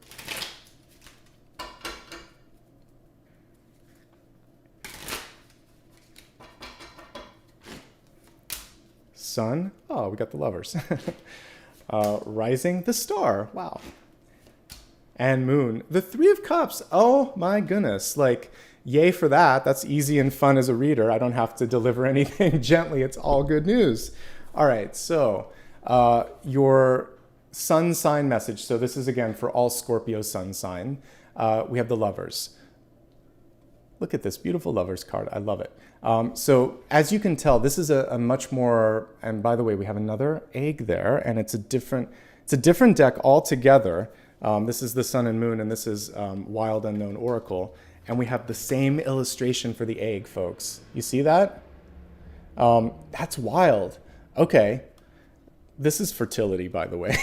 Sun, oh, we got the lovers. Rising, the star, wow. And moon, the Three of Cups. Oh my goodness, like, yay for that. That's easy and fun as a reader. I don't have to deliver anything gently. It's all good news. All right, so your sun sign message. So this is, again, for all Scorpio sun sign. We have the lovers. Look at this beautiful lovers card. I love it. So as you can tell, this is a much more, and by the way, we have another egg there, and it's a different deck altogether. This is the sun and moon, and this is Wild Unknown Oracle. And we have the same illustration for the egg, folks. You see that? That's wild. Okay. This is fertility, by the way.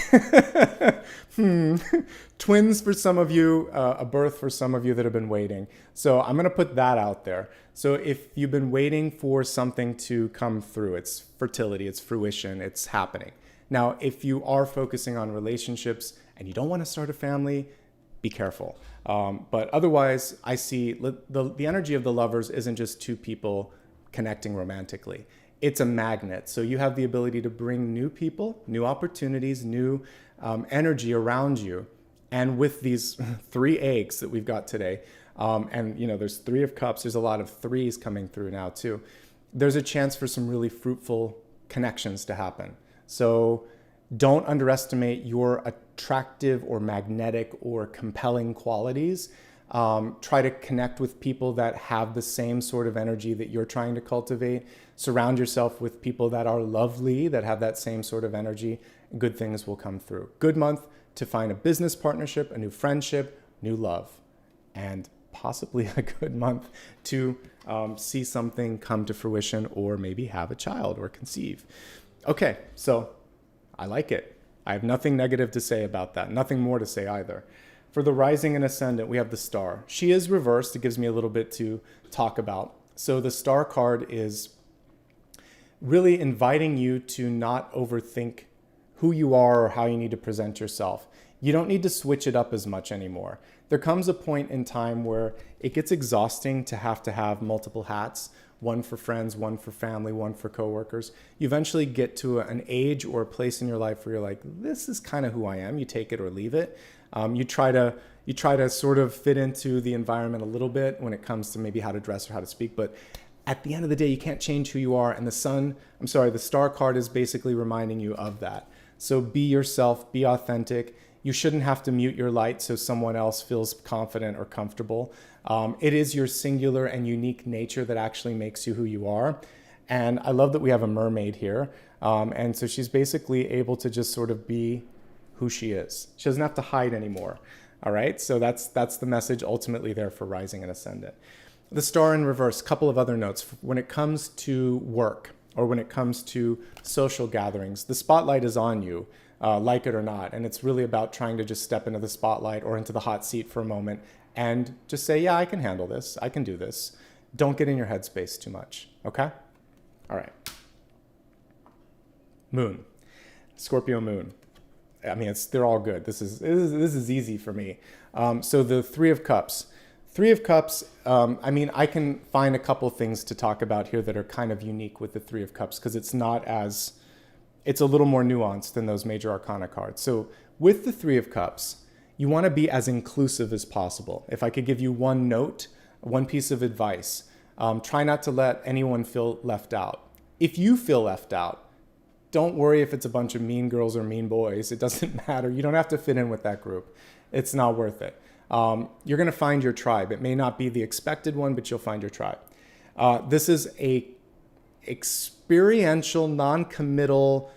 Twins for some of you, a birth for some of you that have been waiting. So I'm going to put that out there. So if you've been waiting for something to come through, it's fertility, it's fruition, it's happening. Now, if you are focusing on relationships and you don't want to start a family, be careful. But otherwise, I see the energy of the lovers isn't just two people connecting romantically. It's a magnet. So you have the ability to bring new people, new opportunities, new energy around you. And with these three eggs that we've got today, and you know, there's Three of Cups, there's a lot of threes coming through now too. There's a chance for some really fruitful connections to happen. So don't underestimate your attractive or magnetic or compelling qualities. Try to connect with people that have the same sort of energy that you're trying to cultivate. Surround yourself with people that are lovely, that have that same sort of energy. Good things will come through. Good month to find a business partnership, a new friendship, new love, and possibly a good month to see something come to fruition, or maybe have a child or conceive. Okay, so I like it. I have nothing negative to say about that. Nothing more to say either. For the rising and ascendant, we have the star. She is reversed. It gives me a little bit to talk about. So the star card is really inviting you to not overthink who you are or how you need to present yourself. You don't need to switch it up as much anymore. There comes a point in time where it gets exhausting to have multiple hats, one for friends, one for family, one for coworkers. You eventually get to an age or a place in your life where you're like, this is kind of who I am. You take it or leave it. You try to sort of fit into the environment a little bit when it comes to maybe how to dress or how to speak, but at the end of the day, you can't change who you are. And the star card is basically reminding you of that. So be yourself, be authentic. You shouldn't have to mute your light so someone else feels confident or comfortable. It is your singular and unique nature that actually makes you who you are. And I love that we have a mermaid here. And so she's basically able to just sort of be who she is. She doesn't have to hide anymore. All right, so that's the message ultimately there for rising and ascendant. The star in reverse, couple of other notes. When it comes to work or when it comes to social gatherings, the spotlight is on you, like it or not. And it's really about trying to just step into the spotlight or into the hot seat for a moment and just say, yeah, I can handle this. I can do this. Don't get in your headspace too much, okay? All right. Moon, Scorpio moon. I mean, they're all good. This is easy for me. So the Three of Cups. Three of Cups, I mean, I can find a couple things to talk about here that are kind of unique with the Three of Cups because it's a little more nuanced than those major arcana cards. So with the Three of Cups, you want to be as inclusive as possible. If I could give you one note, one piece of advice, try not to let anyone feel left out. If you feel left out, don't worry if it's a bunch of mean girls or mean boys. It doesn't matter. You don't have to fit in with that group. It's not worth it. You're going to find your tribe. It may not be the expected one, but you'll find your tribe. This is a experiential, non-committal,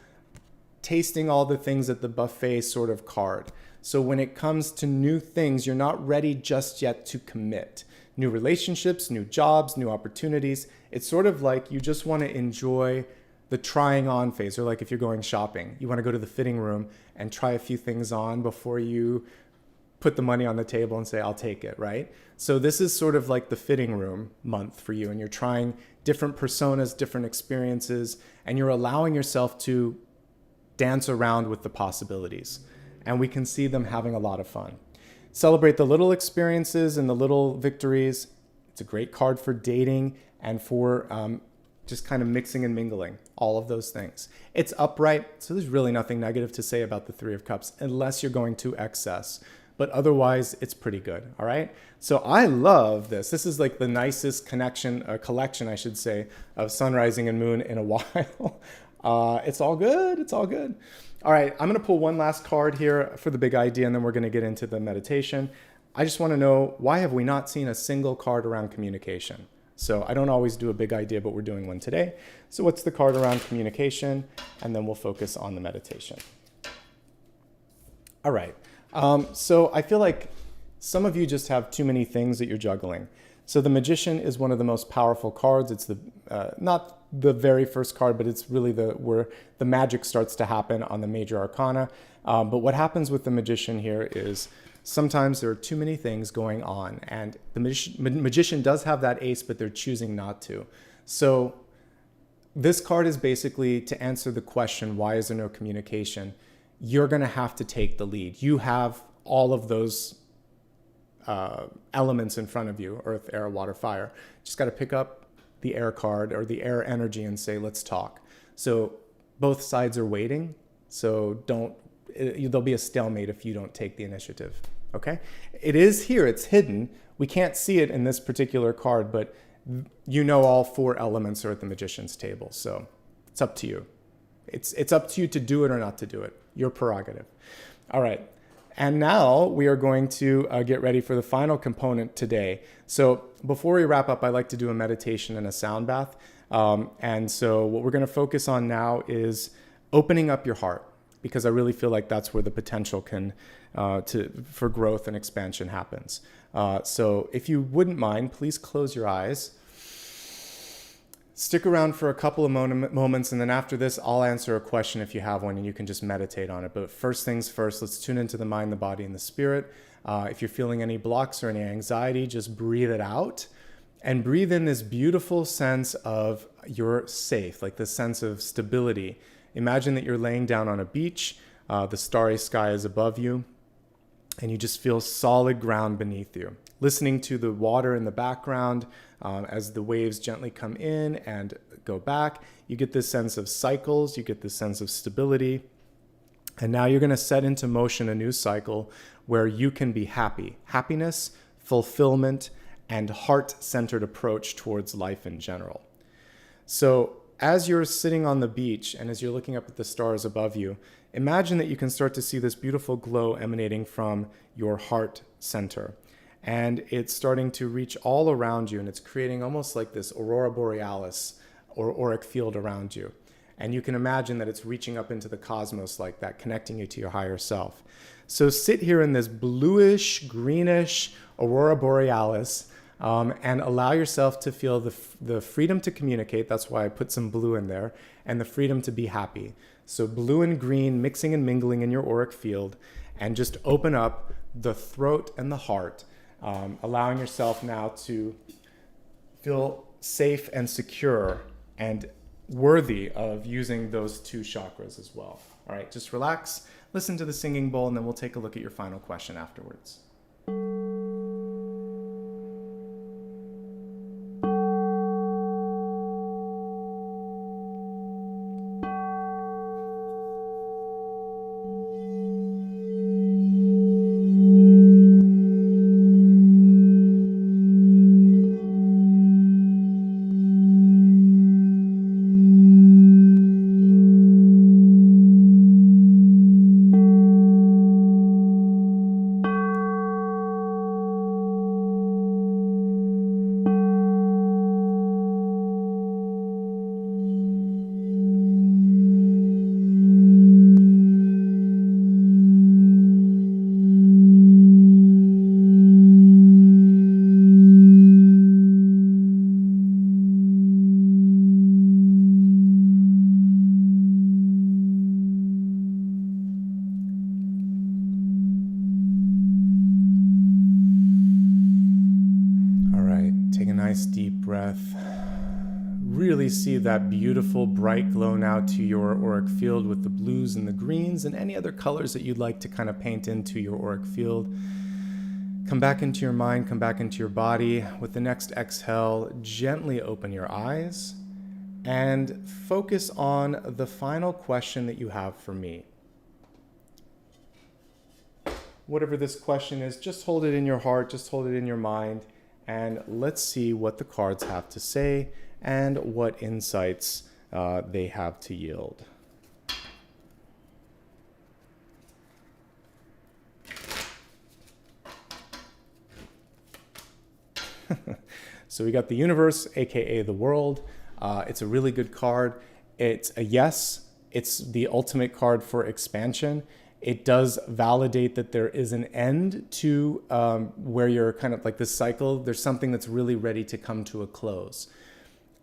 tasting all the things at the buffet sort of card. So when it comes to new things, you're not ready just yet to commit. New relationships, new jobs, new opportunities. It's sort of like you just want to enjoy the trying on phase, or like if you're going shopping, you want to go to the fitting room and try a few things on before you put the money on the table and say, I'll take it, right? So this is sort of like the fitting room month for you, and you're trying different personas, different experiences, and you're allowing yourself to dance around with the possibilities. And we can see them having a lot of fun. Celebrate the little experiences and the little victories. It's a great card for dating and for just kind of mixing and mingling, all of those things. It's upright, so there's really nothing negative to say about the Three of Cups unless you're going to excess. But otherwise, it's pretty good, all right? So I love this. This is like the nicest collection, I should say, of sun, rising, and moon in a while. It's all good, it's all good. All right, I'm gonna pull one last card here for the big idea, and then we're gonna get into the meditation. I just wanna know, why have we not seen a single card around communication? So I don't always do a big idea, but we're doing one today. So what's the card around communication? And then we'll focus on the meditation. All right. So I feel like some of you just have too many things that you're juggling. So the Magician is one of the most powerful cards. It's not the very first card, but it's really where the magic starts to happen on the major arcana. But what happens with the Magician here is sometimes there are too many things going on, and the Magician does have that ace, but they're choosing not to. So this card is basically to answer the question, why is there no communication? You're going to have to take the lead. You have all of those elements in front of you: earth, air, water, fire. Just got to pick up the air card or the air energy and say, let's talk. So both sides are waiting. So there'll be a stalemate if you don't take the initiative. Okay? It is here. It's hidden. We can't see it in this particular card, but you know all four elements are at the Magician's table. So it's up to you. It's up to you to do it or not to do it. Your prerogative. All right. And now we are going to get ready for the final component today. So before we wrap up, I like to do a meditation and a sound bath. And so what we're going to focus on now is opening up your heart, because I really feel like that's where the potential for growth and expansion happens. So if you wouldn't mind, please close your eyes. Stick around for a couple of moments, and then after this, I'll answer a question if you have one, and you can just meditate on it. But first things first, let's tune into the mind, the body, and the spirit. If you're feeling any blocks or any anxiety, just breathe it out and breathe in this beautiful sense of you're safe, like this sense of stability. Imagine that you're laying down on a beach, the starry sky is above you, and you just feel solid ground beneath you. Listening to the water in the background as the waves gently come in and go back, you get this sense of cycles, you get this sense of stability. And now you're going to set into motion a new cycle where you can be happy. Happiness, fulfillment, and heart-centered approach towards life in general. So as you're sitting on the beach and as you're looking up at the stars above you, imagine that you can start to see this beautiful glow emanating from your heart center. And it's starting to reach all around you, and it's creating almost like this aurora borealis or auric field around you. And you can imagine that it's reaching up into the cosmos like that, connecting you to your higher self. So sit here in this bluish, greenish aurora borealis, and allow yourself to feel the freedom to communicate. That's why I put some blue in there, and the freedom to be happy. So blue and green mixing and mingling in your auric field, and just open up the throat and the heart, allowing yourself now to feel safe and secure and worthy of using those two chakras as well. All right, just relax, listen to the singing bowl, and then we'll take a look at your final question afterwards. Nice deep breath. Really see that beautiful bright glow now to your auric field with the blues and the greens and any other colors that you'd like to kind of paint into your auric field. Come back into your mind, come back into your body. With the next exhale, gently open your eyes and focus on the final question that you have for me. Whatever this question is, just hold it in your heart, just hold it in your mind. And let's see what the cards have to say and what insights they have to yield. So we got the universe, aka the world. It's a really good card. It's a yes. It's the ultimate card for expansion. It does validate that there is an end to where you're kind of like this cycle. There's something that's really ready to come to a close.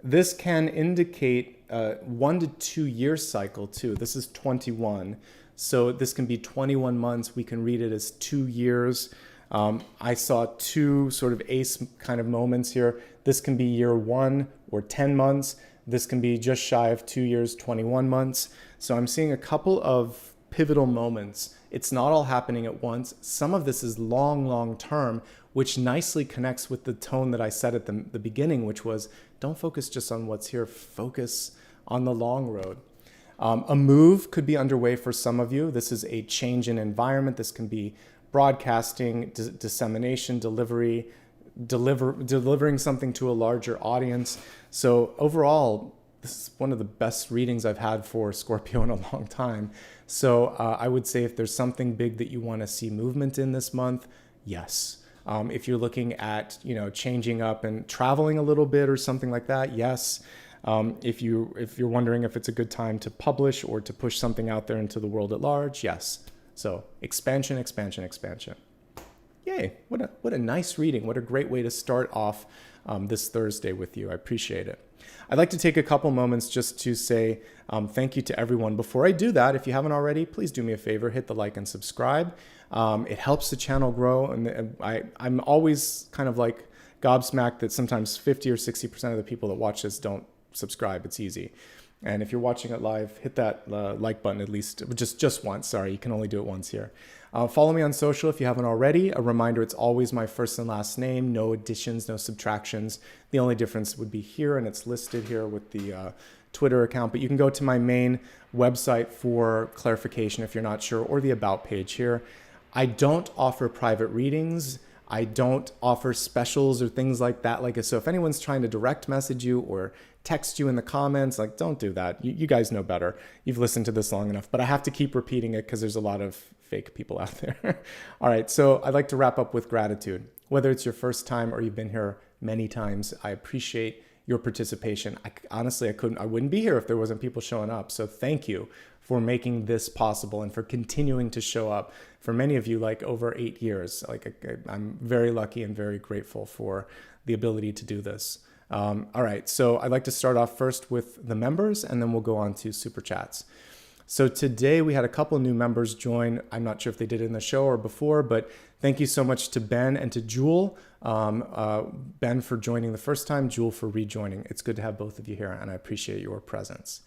This can indicate a 1 to 2 year cycle too. This is 21. So this can be 21 months. We can read it as 2 years. I saw two sort of ace kind of moments here. This can be year 1 or 10 months. This can be just shy of 2 years, 21 months. So I'm seeing a couple of pivotal moments. It's not all happening at once. Some of this is long term, which nicely connects with the tone that I said at the beginning, which was don't focus just on what's here, focus on the long road. A move could be underway for some of you. This is a change in environment. This can be broadcasting, dissemination, delivering something to a larger audience. So overall, this is one of the best readings I've had for Scorpio in a long time. So I would say if there's something big that you want to see movement in this month, yes. If you're looking at, changing up and traveling a little bit or something like that, yes. If you're wondering if it's a good time to publish or to push something out there into the world at large, yes. So expansion. Yay, what a nice reading. What a great way to start off this Thursday with you. I appreciate it. I'd like to take a couple moments just to say thank you to everyone. Before I do that, if you haven't already, please do me a favor, hit the like and subscribe. It helps the channel grow. And I'm always kind of like gobsmacked that sometimes 50 or 60% of the people that watch this don't subscribe. It's easy. And if you're watching it live, hit that like button at least just once. Sorry, you can only do it once here. Follow me on social if you haven't already. A reminder, it's always my first and last name, no additions, no subtractions. The only difference would be here, and it's listed here with the Twitter account. But you can go to my main website for clarification if you're not sure, or the About page here. I don't offer private readings. I don't offer specials or things like that. So if anyone's trying to direct message you or text you in the comments, don't do that. You guys know better. You've listened to this long enough, but I have to keep repeating it because there's a lot of fake people out there. All right, so I'd like to wrap up with gratitude. Whether it's your first time or you've been here many times, I appreciate your participation. Honestly, I wouldn't be here if there wasn't people showing up. So thank you for making this possible and for continuing to show up. For many of you, like over 8 years, I'm very lucky and very grateful for the ability to do this. All right, so I'd like to start off first with the members, and then we'll go on to super chats. So today we had a couple new members join. I'm not sure if they did it in the show or before, but thank you so much to Ben and to Jewel. Ben for joining the first time, Jewel for rejoining. It's good to have both of you here, and I appreciate your presence.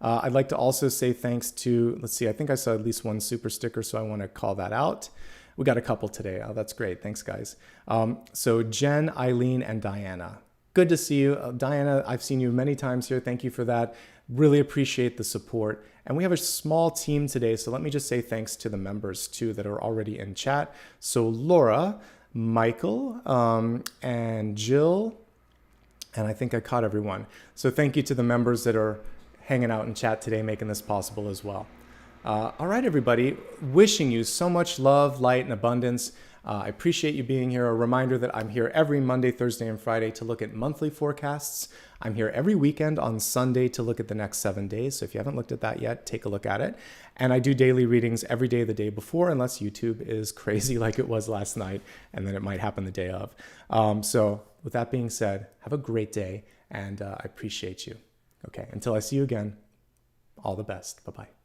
I'd like to also say thanks to, let's see, I think I saw at least one super sticker, so I want to call that out. We got a couple today. Oh, that's great. Thanks, guys. So Jen, Eileen, and Diana. Good to see you. Diana, I've seen you many times here. Thank you for that. Really appreciate the support. And we have a small team today, so let me just say thanks to the members too that are already in chat. So Laura, Michael, and Jill, and I think I caught everyone. So thank you to the members that are hanging out in chat today, making this possible as well. All right, everybody, wishing you so much love, light, and abundance. I appreciate you being here. A reminder that I'm here every Monday, Thursday, and Friday to look at monthly forecasts. I'm here every weekend on Sunday to look at the next 7 days. So if you haven't looked at that yet, take a look at it. And I do daily readings every day the day before, unless YouTube is crazy like it was last night, and then it might happen the day of. So with that being said, have a great day, and I appreciate you. Okay, until I see you again, all the best. Bye-bye.